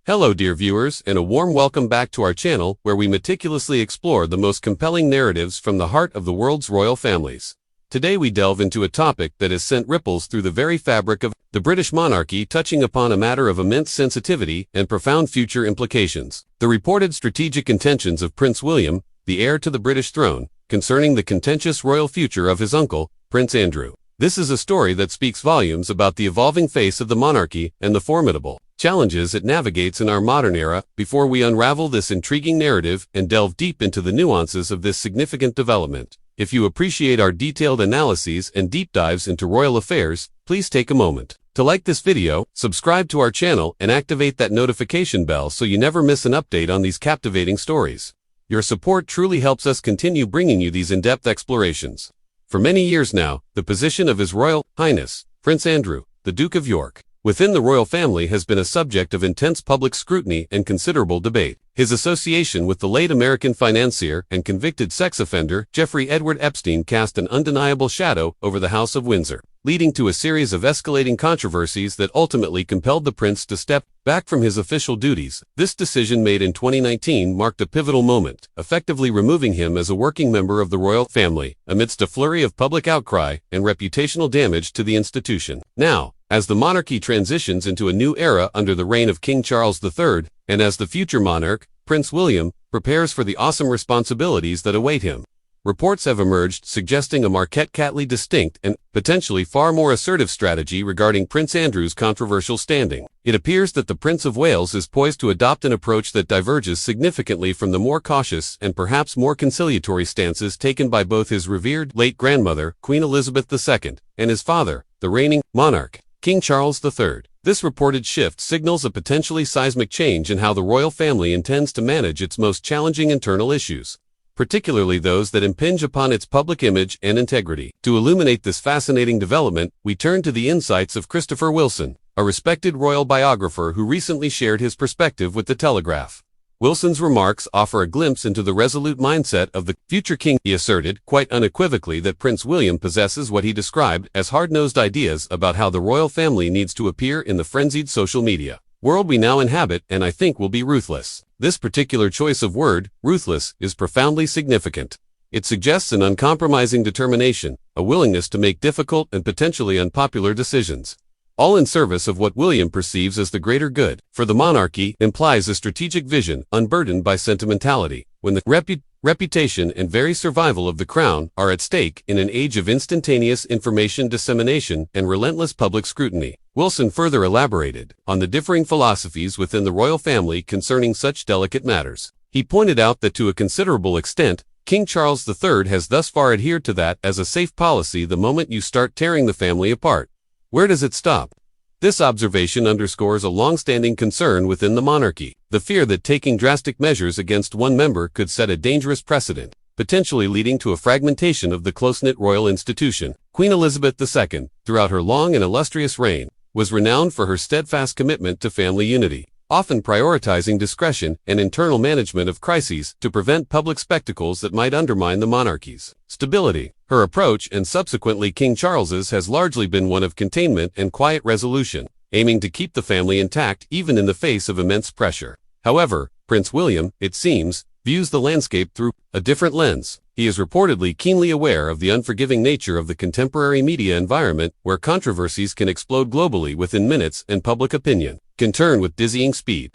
Hello dear viewers, and a warm welcome back to our channel where we meticulously explore the most compelling narratives from the heart of the world's royal families. Today we delve into a topic that has sent ripples through the very fabric of the British monarchy, touching upon a matter of immense sensitivity and profound future implications. The reported strategic intentions of Prince William, the heir to the British throne, concerning the contentious royal future of his uncle, Prince Andrew. This is a story that speaks volumes about the evolving face of the monarchy and the formidable challenges it navigates in our modern era. Before we unravel this intriguing narrative and delve deep into the nuances of this significant development, if you appreciate our detailed analyses and deep dives into royal affairs, please take a moment to like this video, subscribe to our channel, and activate that notification bell so you never miss an update on these captivating stories. Your support truly helps us continue bringing you these in-depth explorations. For many years now, the position of His Royal Highness, Prince Andrew, the Duke of York, within the royal family has been a subject of intense public scrutiny and considerable debate. His association with the late American financier and convicted sex offender Jeffrey Edward Epstein cast an undeniable shadow over the House of Windsor, leading to a series of escalating controversies that ultimately compelled the prince to step back from his official duties. This decision, made in 2019, marked a pivotal moment, effectively removing him as a working member of the royal family, amidst a flurry of public outcry and reputational damage to the institution. Now, as the monarchy transitions into a new era under the reign of King Charles III, and as the future monarch, Prince William, prepares for the awesome responsibilities that await him, reports have emerged suggesting a marquette-catly distinct and potentially far more assertive strategy regarding Prince Andrew's controversial standing. It appears that the Prince of Wales is poised to adopt an approach that diverges significantly from the more cautious and perhaps more conciliatory stances taken by both his revered late grandmother, Queen Elizabeth II, and his father, the reigning monarch, King Charles III. This reported shift signals a potentially seismic change in how the royal family intends to manage its most challenging internal issues, particularly those that impinge upon its public image and integrity. To illuminate this fascinating development, we turn to the insights of Christopher Wilson, a respected royal biographer who recently shared his perspective with The Telegraph. Wilson's remarks offer a glimpse into the resolute mindset of the future king. He asserted, quite unequivocally, that Prince William possesses what he described as hard-nosed ideas about how the royal family needs to appear in the frenzied social media world we now inhabit, and I think will be ruthless. This particular choice of word, ruthless, is profoundly significant. It suggests an uncompromising determination, a willingness to make difficult and potentially unpopular decisions, all in service of what William perceives as the greater good. For the monarchy implies a strategic vision unburdened by sentimentality, when the reputation and very survival of the crown are at stake in an age of instantaneous information dissemination and relentless public scrutiny. Wilson further elaborated on the differing philosophies within the royal family concerning such delicate matters. He pointed out that to a considerable extent, King Charles III has thus far adhered to that as a safe policy. The moment you start tearing the family apart, where does it stop? This observation underscores a long-standing concern within the monarchy, the fear that taking drastic measures against one member could set a dangerous precedent, potentially leading to a fragmentation of the close-knit royal institution. Queen Elizabeth II, throughout her long and illustrious reign, was renowned for her steadfast commitment to family unity, often prioritizing discretion and internal management of crises to prevent public spectacles that might undermine the monarchy's stability. Her approach, and subsequently King Charles's, has largely been one of containment and quiet resolution, aiming to keep the family intact even in the face of immense pressure. However, Prince William, it seems, views the landscape through a different lens. He is reportedly keenly aware of the unforgiving nature of the contemporary media environment, where controversies can explode globally within minutes and public opinion can turn with dizzying speed.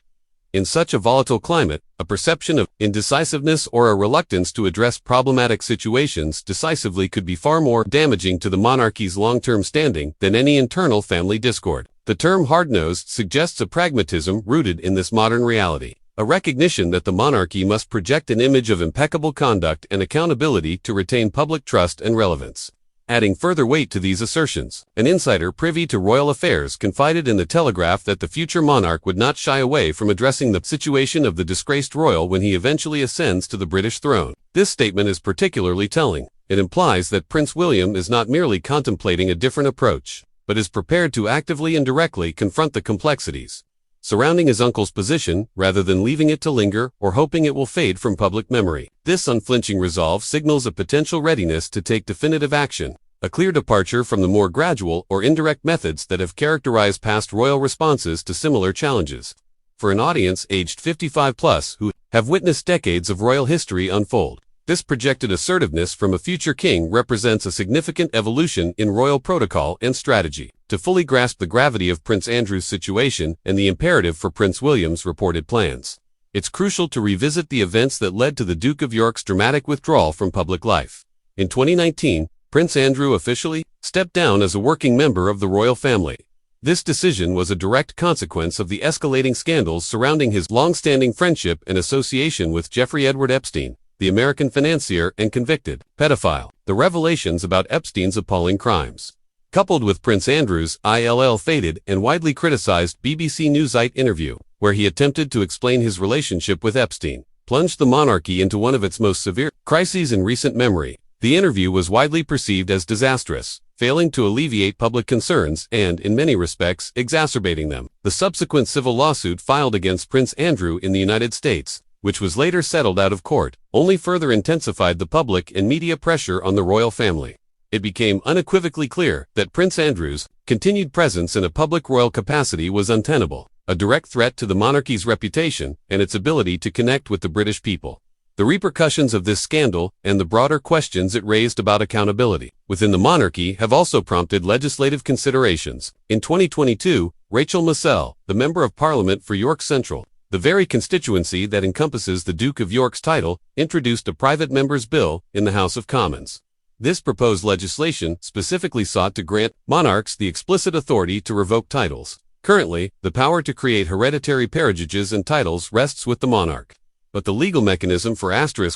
In such a volatile climate, a perception of indecisiveness or a reluctance to address problematic situations decisively could be far more damaging to the monarchy's long-term standing than any internal family discord. The term hard-nosed suggests a pragmatism rooted in this modern reality, a recognition that the monarchy must project an image of impeccable conduct and accountability to retain public trust and relevance. Adding further weight to these assertions, an insider privy to royal affairs confided in The Telegraph that the future monarch would not shy away from addressing the situation of the disgraced royal when he eventually ascends to the British throne. This statement is particularly telling. It implies that Prince William is not merely contemplating a different approach, but is prepared to actively and directly confront the complexities surrounding his uncle's position, rather than leaving it to linger or hoping it will fade from public memory. This unflinching resolve signals a potential readiness to take definitive action, a clear departure from the more gradual or indirect methods that have characterized past royal responses to similar challenges. for an audience aged 55 plus who have witnessed decades of royal history unfold. This projected assertiveness from a future king represents a significant evolution in royal protocol and strategy. To fully grasp the gravity of Prince Andrew's situation and the imperative for Prince William's reported plans, it's crucial to revisit the events that led to the Duke of York's dramatic withdrawal from public life. In 2019, Prince Andrew officially stepped down as a working member of the royal family. This decision was a direct consequence of the escalating scandals surrounding his long-standing friendship and association with Jeffrey Edward Epstein, the American financier and convicted pedophile. The revelations about Epstein's appalling crimes, coupled with Prince Andrew's ill-fated and widely criticized BBC Newsite interview, where he attempted to explain his relationship with Epstein, plunged the monarchy into one of its most severe crises in recent memory. The interview was widely perceived as disastrous, failing to alleviate public concerns and, in many respects, exacerbating them. The subsequent civil lawsuit filed against Prince Andrew in the United States, which was later settled out of court, only further intensified the public and media pressure on the royal family. It became unequivocally clear that Prince Andrew's continued presence in a public royal capacity was untenable, a direct threat to the monarchy's reputation and its ability to connect with the British people. The repercussions of this scandal and the broader questions it raised about accountability within the monarchy have also prompted legislative considerations. In 2022, Rachel Massell, the Member of Parliament for York Central, the very constituency that encompasses the Duke of York's title, introduced a private member's bill in the House of Commons. This proposed legislation specifically sought to grant monarchs the explicit authority to revoke titles. Currently, the power to create hereditary peerages and titles rests with the monarch. But the legal mechanism for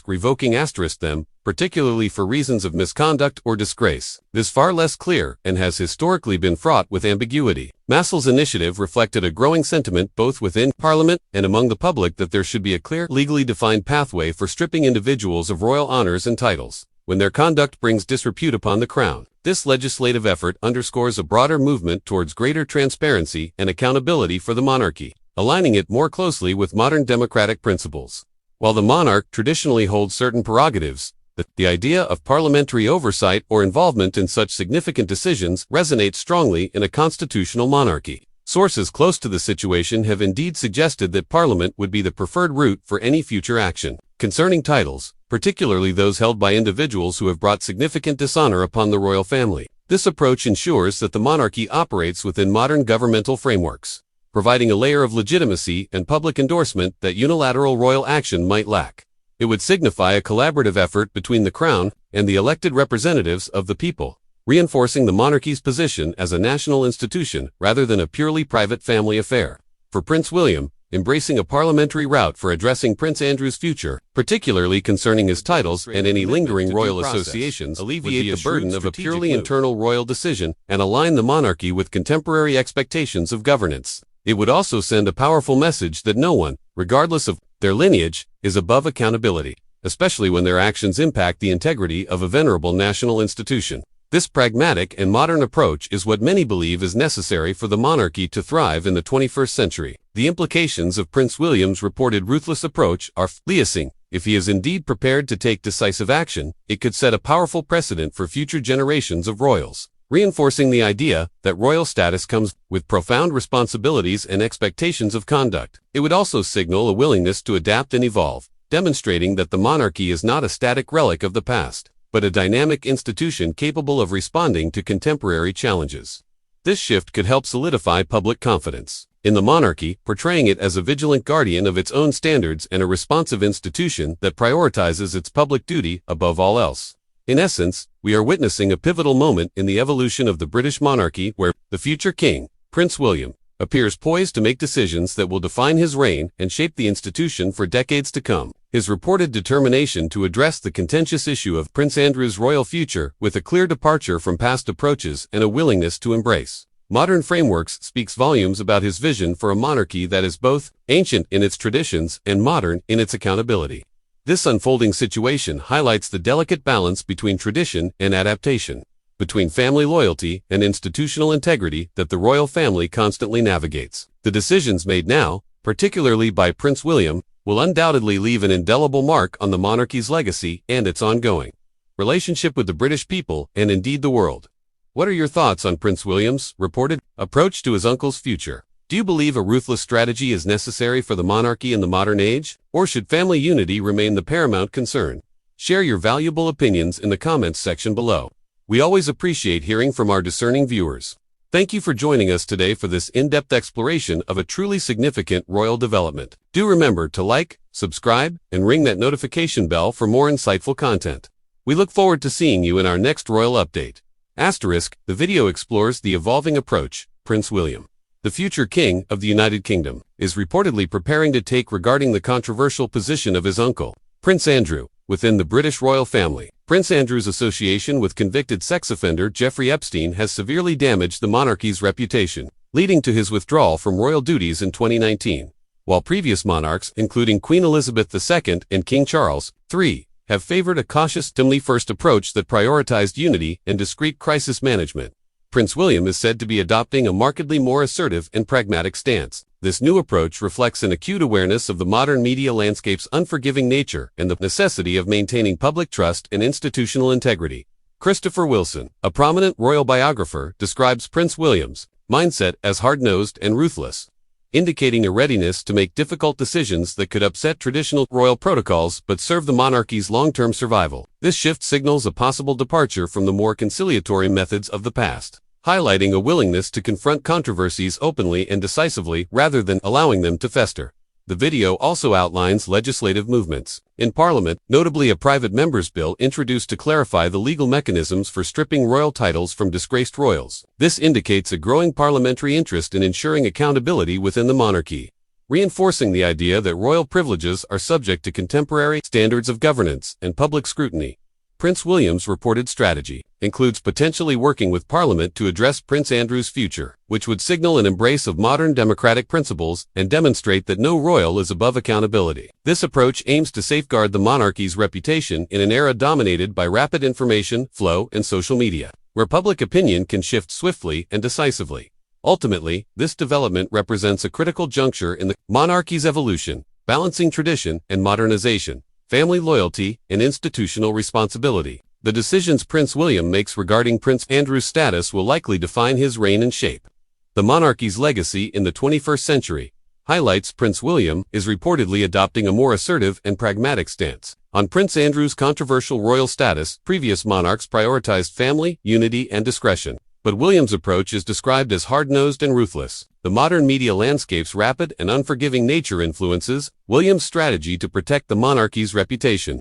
revoking them, particularly for reasons of misconduct or disgrace, is far less clear and has historically been fraught with ambiguity. Massell's initiative reflected a growing sentiment both within Parliament and among the public that there should be a clear, legally defined pathway for stripping individuals of royal honors and titles when their conduct brings disrepute upon the crown. This legislative effort underscores a broader movement towards greater transparency and accountability for the monarchy, aligning it more closely with modern democratic principles. While the monarch traditionally holds certain prerogatives, the idea of parliamentary oversight or involvement in such significant decisions resonates strongly in a constitutional monarchy. Sources close to the situation have indeed suggested that Parliament would be the preferred route for any future action concerning titles, particularly those held by individuals who have brought significant dishonor upon the royal family. This approach ensures that the monarchy operates within modern governmental frameworks, providing a layer of legitimacy and public endorsement that unilateral royal action might lack. It would signify a collaborative effort between the crown and the elected representatives of the people, reinforcing the monarchy's position as a national institution rather than a purely private family affair. For Prince William, embracing a parliamentary route for addressing Prince Andrew's future, particularly concerning his titles and any lingering royal associations, alleviate the burden of a purely internal royal decision and align the monarchy with contemporary expectations of governance. It would also send a powerful message that no one, regardless of their lineage, is above accountability, especially when their actions impact the integrity of a venerable national institution. This pragmatic and modern approach is what many believe is necessary for the monarchy to thrive in the 21st century. The implications of Prince William's reported ruthless approach are liaising. If he is indeed prepared to take decisive action, it could set a powerful precedent for future generations of royals, reinforcing the idea that royal status comes with profound responsibilities and expectations of conduct. It would also signal a willingness to adapt and evolve, demonstrating that the monarchy is not a static relic of the past, but a dynamic institution capable of responding to contemporary challenges. This shift could help solidify public confidence in the monarchy, portraying it as a vigilant guardian of its own standards and a responsive institution that prioritizes its public duty above all else. In essence, we are witnessing a pivotal moment in the evolution of the British monarchy where the future king, Prince William, appears poised to make decisions that will define his reign and shape the institution for decades to come. His reported determination to address the contentious issue of Prince Andrew's royal future with a clear departure from past approaches and a willingness to embrace modern frameworks speaks volumes about his vision for a monarchy that is both ancient in its traditions and modern in its accountability. This unfolding situation highlights the delicate balance between tradition and adaptation, between family loyalty and institutional integrity that the royal family constantly navigates. The decisions made now, particularly by Prince William, will undoubtedly leave an indelible mark on the monarchy's legacy and its ongoing relationship with the British people and indeed the world. What are your thoughts on Prince William's reported approach to his uncle's future? Do you believe a ruthless strategy is necessary for the monarchy in the modern age? Or should family unity remain the paramount concern? Share your valuable opinions in the comments section below. We always appreciate hearing from our discerning viewers. Thank you for joining us today for this in-depth exploration of a truly significant royal development. Do remember to like, subscribe, and ring that notification bell for more insightful content. We look forward to seeing you in our next royal update. Asterisk, the video explores the evolving approach Prince William, the future king of the United Kingdom, is reportedly preparing to take regarding the controversial position of his uncle, Prince Andrew, within the British royal family. Prince Andrew's association with convicted sex offender Jeffrey Epstein has severely damaged the monarchy's reputation, leading to his withdrawal from royal duties in 2019. While previous monarchs, including Queen Elizabeth II and King Charles III, have favored a cautious, timely-first approach that prioritized unity and discreet crisis management, Prince William is said to be adopting a markedly more assertive and pragmatic stance. This new approach reflects an acute awareness of the modern media landscape's unforgiving nature and the necessity of maintaining public trust and institutional integrity. Christopher Wilson, a prominent royal biographer, describes Prince William's mindset as hard-nosed and ruthless, indicating a readiness to make difficult decisions that could upset traditional royal protocols but serve the monarchy's long-term survival. This shift signals a possible departure from the more conciliatory methods of the past, highlighting a willingness to confront controversies openly and decisively rather than allowing them to fester. The video also outlines legislative movements in Parliament, notably a private member's bill introduced to clarify the legal mechanisms for stripping royal titles from disgraced royals. This indicates a growing parliamentary interest in ensuring accountability within the monarchy, reinforcing the idea that royal privileges are subject to contemporary standards of governance and public scrutiny. Prince William's reported strategy includes potentially working with Parliament to address Prince Andrew's future, which would signal an embrace of modern democratic principles and demonstrate that no royal is above accountability. This approach aims to safeguard the monarchy's reputation in an era dominated by rapid information flow and social media, where public opinion can shift swiftly and decisively. Ultimately, this development represents a critical juncture in the monarchy's evolution, balancing tradition and modernization, family loyalty, and institutional responsibility. The decisions Prince William makes regarding Prince Andrew's status will likely define his reign and shape the monarchy's legacy in the 21st century. Highlights: Prince William is reportedly adopting a more assertive and pragmatic stance on Prince Andrew's controversial royal status. Previous monarchs prioritized family, unity, and discretion, but William's approach is described as hard-nosed and ruthless. The modern media landscape's rapid and unforgiving nature influences William's strategy to protect the monarchy's reputation.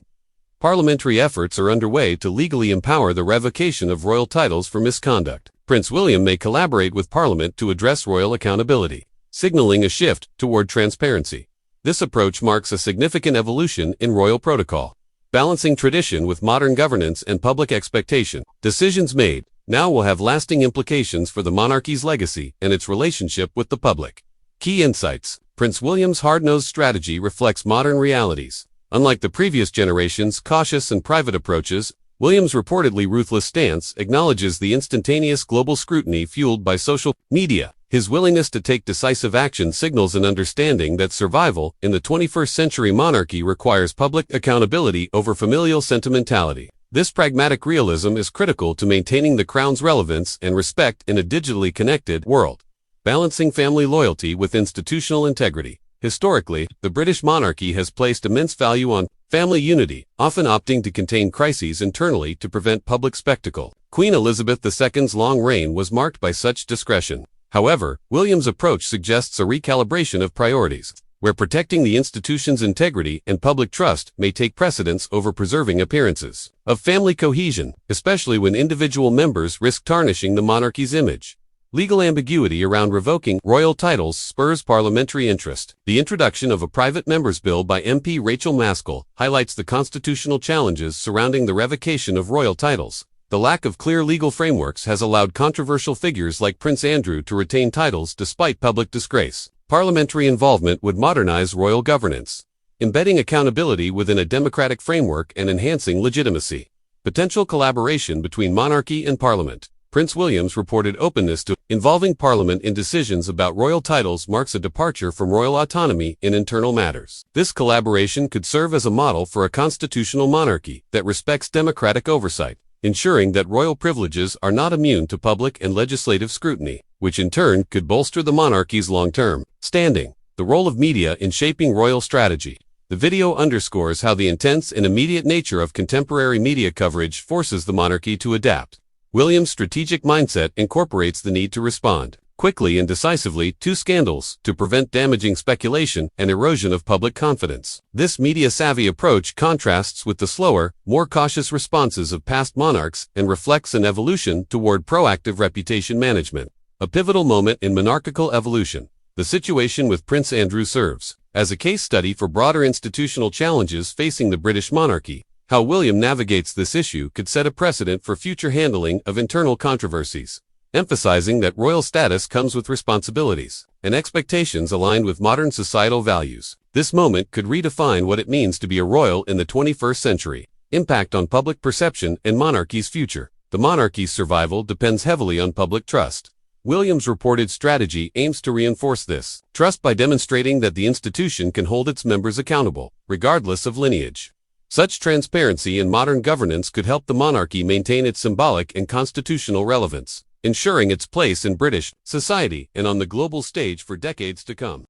Parliamentary efforts are underway to legally empower the revocation of royal titles for misconduct. Prince William may collaborate with Parliament to address royal accountability, signaling a shift toward transparency. This approach marks a significant evolution in royal protocol, balancing tradition with modern governance and public expectation. Decisions made now will have lasting implications for the monarchy's legacy and its relationship with the public. Key insights: Prince William's hard-nosed strategy reflects modern realities. Unlike the previous generation's cautious and private approaches, William's reportedly ruthless stance acknowledges the instantaneous global scrutiny fueled by social media. His willingness to take decisive action signals an understanding that survival in the 21st century monarchy requires public accountability over familial sentimentality. This pragmatic realism is critical to maintaining the crown's relevance and respect in a digitally connected world, balancing family loyalty with institutional integrity. Historically, the British monarchy has placed immense value on family unity, often opting to contain crises internally to prevent public spectacle. Queen Elizabeth II's long reign was marked by such discretion. However, William's approach suggests a recalibration of priorities, where protecting the institution's integrity and public trust may take precedence over preserving appearances of family cohesion, especially when individual members risk tarnishing the monarchy's image. Legal ambiguity around revoking royal titles spurs parliamentary interest. The introduction of a private member's bill by MP Rachel Maskell highlights the constitutional challenges surrounding the revocation of royal titles. The lack of clear legal frameworks has allowed controversial figures like Prince Andrew to retain titles despite public disgrace. Parliamentary involvement would modernize royal governance, embedding accountability within a democratic framework and enhancing legitimacy. Potential collaboration between monarchy and Parliament. Prince William's reported openness to involving Parliament in decisions about royal titles marks a departure from royal autonomy in internal matters. This collaboration could serve as a model for a constitutional monarchy that respects democratic oversight, ensuring that royal privileges are not immune to public and legislative scrutiny, which in turn could bolster the monarchy's long-term standing. The role of media in shaping royal strategy. The video underscores how the intense and immediate nature of contemporary media coverage forces the monarchy to adapt. William's strategic mindset incorporates the need to respond quickly and decisively to scandals to prevent damaging speculation and erosion of public confidence. This media-savvy approach contrasts with the slower, more cautious responses of past monarchs and reflects an evolution toward proactive reputation management. A pivotal moment in monarchical evolution. The situation with Prince Andrew serves as a case study for broader institutional challenges facing the British monarchy. How William navigates this issue could set a precedent for future handling of internal controversies, emphasizing that royal status comes with responsibilities and expectations aligned with modern societal values. This moment could redefine what it means to be a royal in the 21st century. Impact on public perception and monarchy's future. The monarchy's survival depends heavily on public trust. William's reported strategy aims to reinforce this trust by demonstrating that the institution can hold its members accountable, regardless of lineage. Such transparency in modern governance could help the monarchy maintain its symbolic and constitutional relevance, ensuring its place in British society and on the global stage for decades to come.